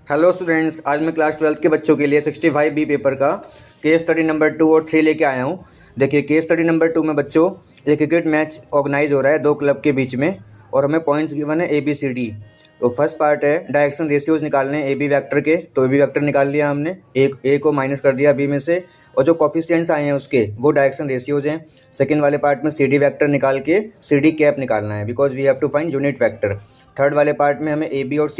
Hello students, आज मैं class 12th के बच्चों के लिए 65 बी पेपर का केस स्टडी नंबर 2 और 3 लेके आया हूँ। देखिए, केस स्टडी नंबर 2 में बच्चों ये क्रिकेट मैच ऑर्गेनाइज हो रहा है दो क्लब के बीच में और हमें पॉइंट्स गिवन है ABCD। तो फर्स्ट पार्ट है डायरेक्शन रेशियोज निकालने हैं AB वेक्टर के। तो AB वेक्टर निकाल लिया हमने, एक A को माइनस कर दिया B में से, और जो कोफिशिएंट्स आए हैं उसके वो डायरेक्शन रेशियोज हैं। सेकंड वाले पार्ट में CD वेक्टर निकाल के CD कैप निकालना है, because we have to find unit vector. Third वाले पार्ट में हमें AB और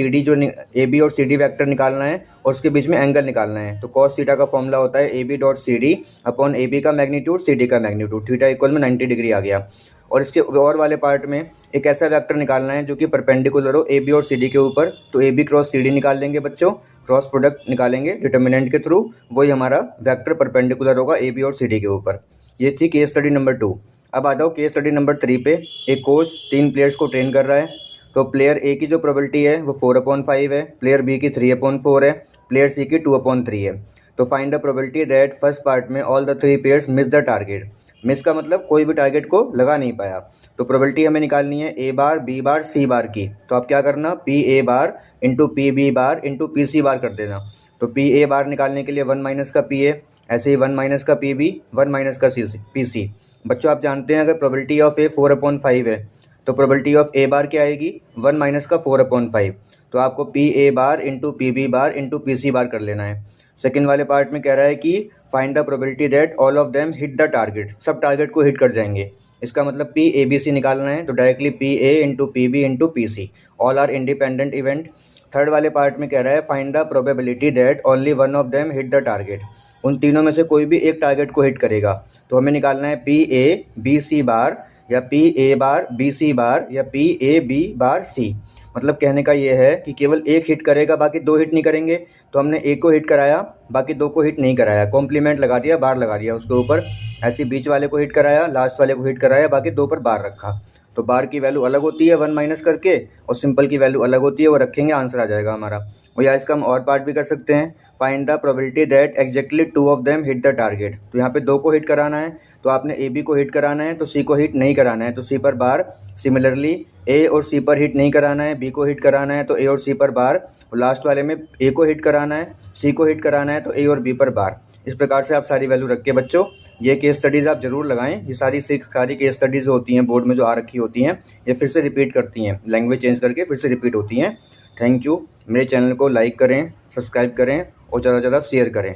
CD वेक्टर निकालना है और उसके बीच में एंगल निकालना है। तो cos थीटा का फॉर्मूला होता है AB dot CD upon AB का मैग्नीट्यूड CD का मैग्नीट्यूड, थीटा इक्वल में 90 डिग्री आ गया। और इसके और वाले पार्ट में एक ऐसा वेक्टर निकालना है जो कि परपेंडिकुलर हो AB और CD के ऊपर। तो AB क्रॉस CD निकाल लेंगे बच्चों, क्रॉस प्रोडक्ट निकालेंगे डिटर्मिनेंट के थ्रू, वही हमारा वेक्टर परपेंडिकुलर होगा AB और CD के ऊपर। ये थी केस स्टडी नंबर 2। अब आ जाओ केस स्टडी नंबर 3 पे। एक कोच 3 प्लेयर्स को ट्रेन कर रहा है। तो प्लेयर A की जो प्रोबेबिलिटी है वो 4/5 है, प्लेयर B की 3/4 है, प्लेयर C की 2/3 है। तो find the probability that first part में all the 3 players miss the target. Miss का मतलब कोई भी टारगेट को लगा नहीं पाया। तो प्रोबेबिलिटी हमें निकालनी है A bar B bar C बार की। तो आप क्या करना, PA bar into PB bar into PC बार कर देना। तो PA बार निकालने के लिए 1 माइनस का PA, ऐसे ही 1 माइनस का PB, 1 माइनस का PC। बच्चों आप जानते हैं अगर प्रोबेबिलिटी ऑफ A 4/5 है तो प्रोबेबिलिटी ऑफ A बार क्या आएगी, 1 माइनस का 4/5। तो आपको PA bar into PB bar into PC बार कर लेना है। सेकंड वाले पार्ट में कह रहा है कि find the probability that all of them hit the target, सब टारगेट को हिट कर जाएंगे। इसका मतलब PABC निकालना है, तो directly PA into PB into PC, all are independent event. Third वाले पार्ट में कह रहा है find the probability that only one of them hit the target, उन तीनों में से कोई भी एक टारगेट को हिट करेगा। तो हमें निकालना है PABC बार या PA बार BC बार या PAB बार C। मतलब कहने का ये है कि केवल एक हिट करेगा, बाकी दो हिट नहीं करेंगे। तो हमने एक को हिट कराया, बाकी दो को हिट नहीं कराया, कॉम्प्लीमेंट लगा दिया, बार लगा दिया उसके ऊपर। ऐसे बीच वाले को हिट कराया, लास्ट वाले को हिट कराया, बाकी दो पर बार रखा। तो बार की वैल्यू अलग होती है 1 माइनस करके, और सिंपल की वैल्यू अलग होती है, वो रखेंगे, आंसर आ जाएगा हमारा। और या इसका हम और पार्ट भी कर सकते हैं, find the probability that exactly 2 of them hit the target. तो यहाँ पे दो को हिट कराना है, तो आपने AB को हिट कराना है, तो C को हिट नहीं कराना है, तो C पर बार। सिमिलरली A और C पर हिट नहीं कराना है, B को हिट कराना है, तो A और C पर बार। और लास्ट वाले में A को हिट कराना है, C को हिट कराना है, तो A और B पर बार। इस प्रकार से आप सारी वैल्यू रख के बच्चों ये केस स्टडीज़ आप जरूर लगाएं। ये सारी केस स्टडीज़ होती हैं बोर्ड में जो आ रखी होती हैं, ये फिर से रिपीट करती हैं, लैंग्वेज चेंज करके फिर से रिपीट होती हैं। Thank you. मेरे चैनल को लाइक करें, सब्सक्राइब करें और ज़्यादा से ज़्यादा शेयर करें।